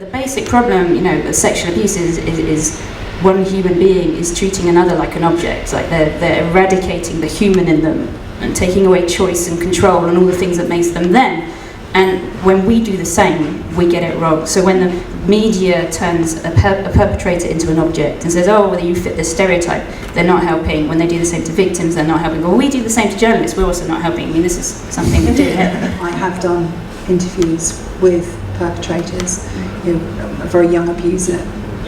The basic problem, with sexual abuse is one human being is treating another like an object, like they're eradicating the human in them and taking away choice and control and all the things that makes them them. And when we do the same, we get it wrong. So when the media turns a perpetrator into an object and says, oh, well, you fit this stereotype, they're not helping. When they do the same to victims, they're not helping. Well, we do the same to journalists, we're also not helping. I mean, this is something we do here. I have done interviews with perpetrators, a very young abuser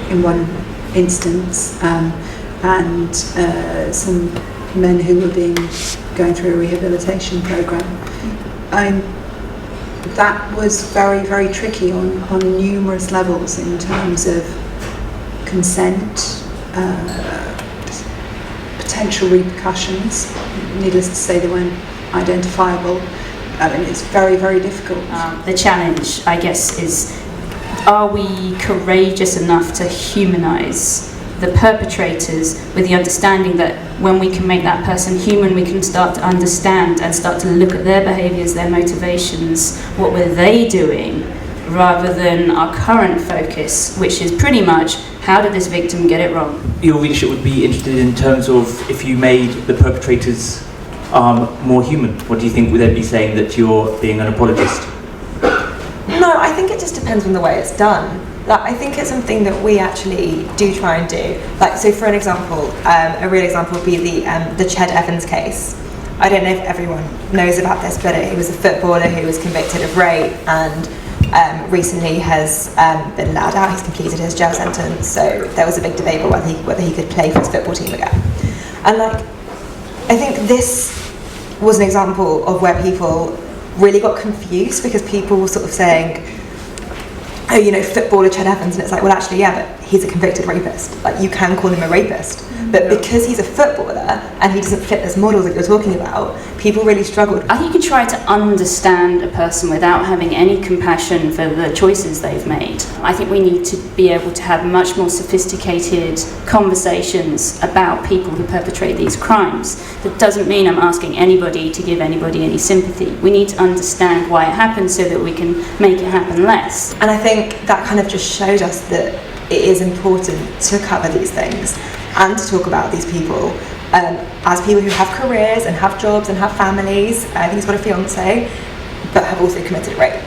in one instance, and some men who were going through a rehabilitation program. That was very, very tricky on numerous levels in terms of consent, potential repercussions. Needless to say, they weren't identifiable. I mean, it's very, very difficult. The challenge, I guess, is, are we courageous enough to humanise the perpetrators with the understanding that when we can make that person human, we can start to understand and start to look at their behaviours, their motivations, what were they doing, rather than our current focus, which is pretty much, how did this victim get it wrong? Your readership would be interested in terms of if you made the perpetrators more human. What do you think? Would they be saying that you're being an apologist? No, I think it just depends on the way it's done. I think it's something that we actually do try and do. So for an example, a real example would be the Ched Evans case. I don't know if everyone knows about this, but he was a footballer who was convicted of rape and recently has been allowed out. He's completed his jail sentence, so there was a big debate about whether he could play for his football team again. And I think this was an example of where people really got confused because people were sort of saying, oh, footballer Ched Evans, and it's like, well, actually, yeah, but he's a convicted rapist. You can call him a rapist. But because he's a footballer and he doesn't fit this model that you're talking about, people really struggled. I think you can try to understand a person without having any compassion for the choices they've made. I think we need to be able to have much more sophisticated conversations about people who perpetrate these crimes. That doesn't mean I'm asking anybody to give anybody any sympathy. We need to understand why it happens so that we can make it happen less. And I think that kind of just showed us that it is important to cover these things and to talk about these people as people who have careers and have jobs and have families. I think he's got a fiance, but have also committed rape.